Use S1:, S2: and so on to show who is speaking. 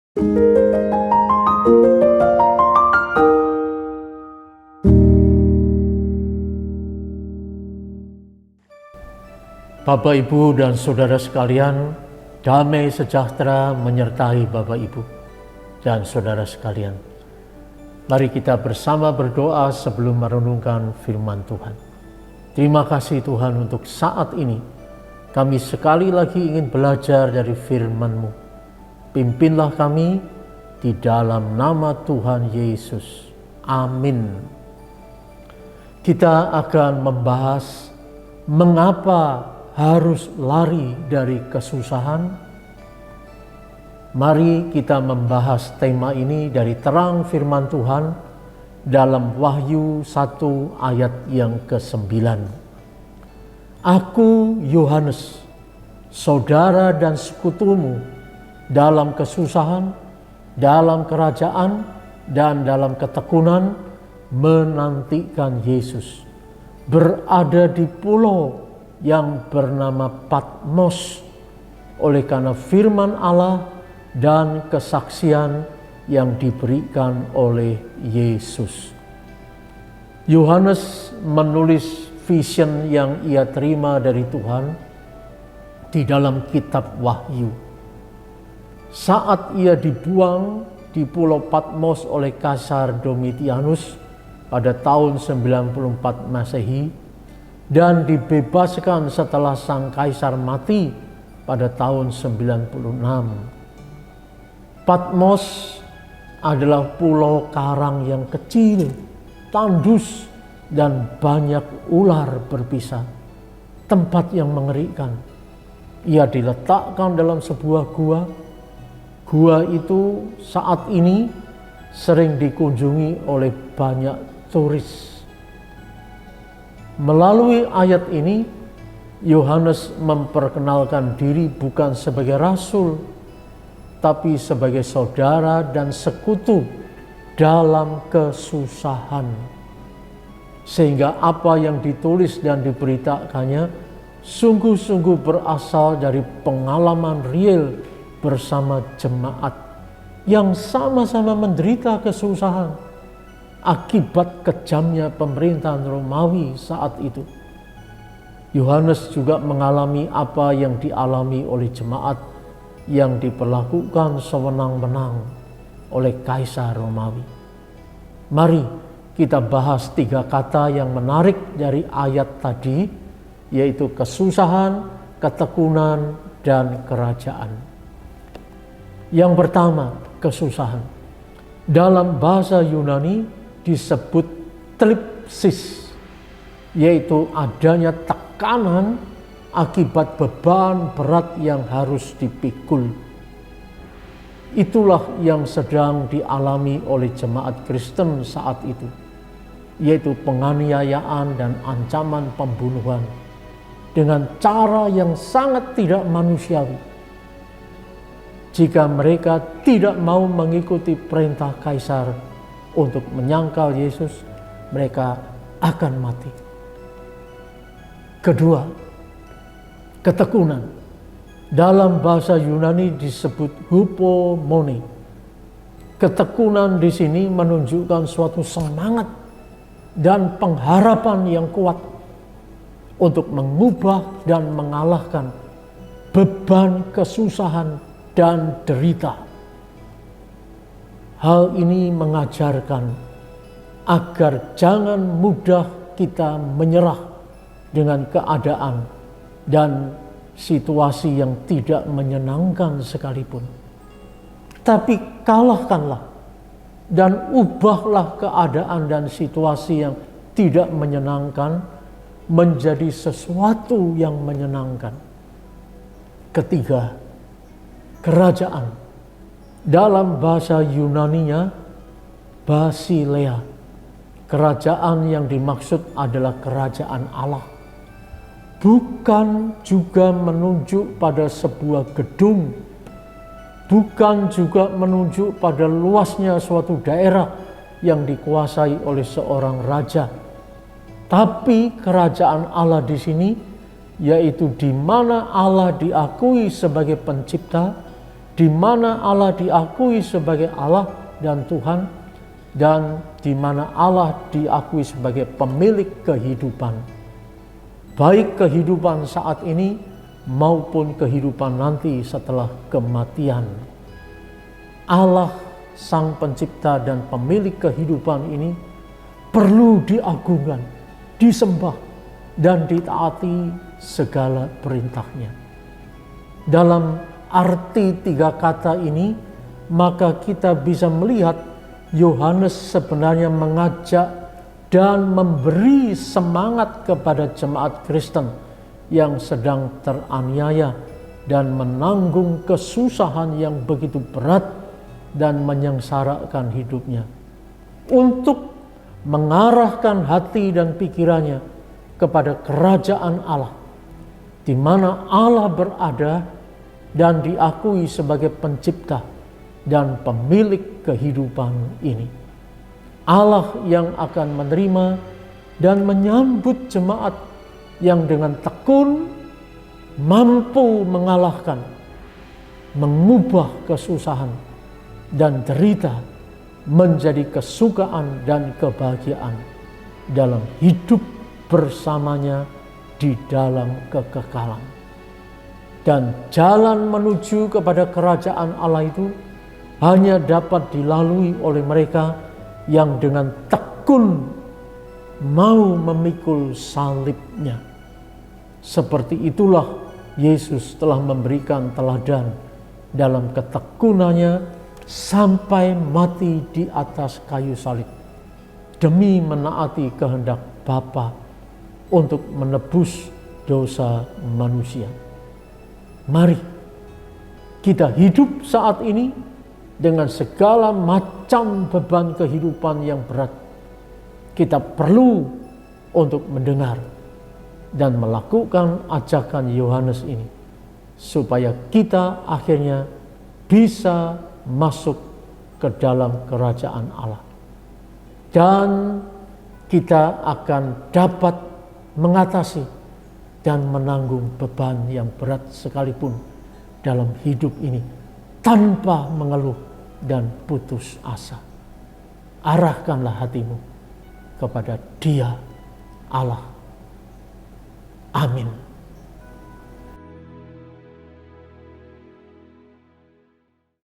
S1: Bapak, Ibu, dan saudara sekalian, damai sejahtera menyertai Bapak, Ibu, dan saudara sekalian. Mari kita bersama berdoa sebelum merenungkan firman Tuhan. Terima kasih Tuhan untuk saat ini. Kami sekali lagi ingin belajar dari firman-Mu. Pimpinlah kami di dalam nama Tuhan Yesus. Amin. Kita akan membahas mengapa harus lari dari kesusahan. Mari kita membahas tema ini dari terang firman Tuhan dalam Wahyu 1 ayat yang ke-9. Aku Yohanes, saudara dan sekutumu dalam kesusahan, dalam kerajaan, dan dalam ketekunan, menantikan Yesus, berada di pulau yang bernama Patmos oleh karena firman Allah dan kesaksian yang diberikan oleh Yesus. Yohanes menulis vision yang ia terima dari Tuhan di dalam kitab Wahyu. Saat ia dibuang di pulau Patmos oleh Kaisar Domitianus pada tahun 94 Masehi, dan dibebaskan setelah sang kaisar mati pada tahun 96. Patmos adalah pulau karang yang kecil, tandus, dan banyak ular berpisah. Tempat yang mengerikan. Ia diletakkan dalam sebuah gua. Gua itu saat ini sering dikunjungi oleh banyak turis. Melalui ayat ini, Yohanes memperkenalkan diri bukan sebagai rasul, tapi sebagai saudara dan sekutu dalam kesusahan. Sehingga apa yang ditulis dan diberitakannya sungguh-sungguh berasal dari pengalaman real bersama jemaat yang sama-sama menderita kesusahan akibat kejamnya pemerintahan Romawi saat itu. Yohanes juga mengalami apa yang dialami oleh jemaat yang diperlakukan sewenang-wenang oleh Kaisar Romawi. Mari kita bahas 3 kata yang menarik dari ayat tadi, yaitu kesusahan, ketekunan, dan kerajaan. Yang pertama, kesusahan. Dalam bahasa Yunani disebut thlipsis, yaitu adanya tekanan akibat beban berat yang harus dipikul. Itulah yang sedang dialami oleh jemaat Kristen saat itu, yaitu penganiayaan dan ancaman pembunuhan dengan cara yang sangat tidak manusiawi. Jika mereka tidak mau mengikuti perintah Kaisar untuk menyangkal Yesus, mereka akan mati. Kedua, ketekunan. Dalam bahasa Yunani disebut hupomone. Ketekunan di sini menunjukkan suatu semangat dan pengharapan yang kuat untuk mengubah dan mengalahkan beban kesusahan dan derita. Hal ini mengajarkan agar jangan mudah kita menyerah dengan keadaan dan situasi yang tidak menyenangkan sekalipun. Tapi kalahkanlah dan ubahlah keadaan dan situasi yang tidak menyenangkan menjadi sesuatu yang menyenangkan. Ketiga, kerajaan. Dalam bahasa Yunaninya Basileia. Kerajaan yang dimaksud adalah kerajaan Allah. Bukan juga menunjuk pada sebuah gedung, bukan juga menunjuk pada luasnya suatu daerah yang dikuasai oleh seorang raja. Tapi kerajaan Allah di sini yaitu di mana Allah diakui sebagai pencipta, di mana Allah diakui sebagai Allah dan Tuhan, dan di mana Allah diakui sebagai pemilik kehidupan, baik kehidupan saat ini maupun kehidupan nanti setelah kematian. Allah Sang Pencipta dan pemilik kehidupan ini perlu diagungkan, disembah, dan ditaati segala perintahnya. Dalam arti tiga kata ini, maka kita bisa melihat Yohanes sebenarnya mengajak dan memberi semangat kepada jemaat Kristen yang sedang teraniaya dan menanggung kesusahan yang begitu berat dan menyengsarakan hidupnya, untuk mengarahkan hati dan pikirannya kepada kerajaan Allah, di mana Allah berada dan diakui sebagai pencipta dan pemilik kehidupan ini. Allah yang akan menerima dan menyambut jemaat yang dengan tekun mampu mengalahkan, mengubah kesusahan dan derita menjadi kesukaan dan kebahagiaan dalam hidup bersamanya di dalam kekekalan. Dan jalan menuju kepada kerajaan Allah itu hanya dapat dilalui oleh mereka yang dengan tekun mau memikul salibnya. Seperti itulah Yesus telah memberikan teladan dalam ketekunannya sampai mati di atas kayu salib demi menaati kehendak Bapa untuk menebus dosa manusia. Mari kita hidup saat ini dengan segala macam beban kehidupan yang berat. Kita perlu untuk mendengar dan melakukan ajakan Yohanes ini, supaya kita akhirnya bisa masuk ke dalam kerajaan Allah. Dan kita akan dapat mengatasi dan menanggung beban yang berat sekalipun dalam hidup ini tanpa mengeluh dan putus asa. Arahkanlah hatimu kepada Dia, Allah. Amin.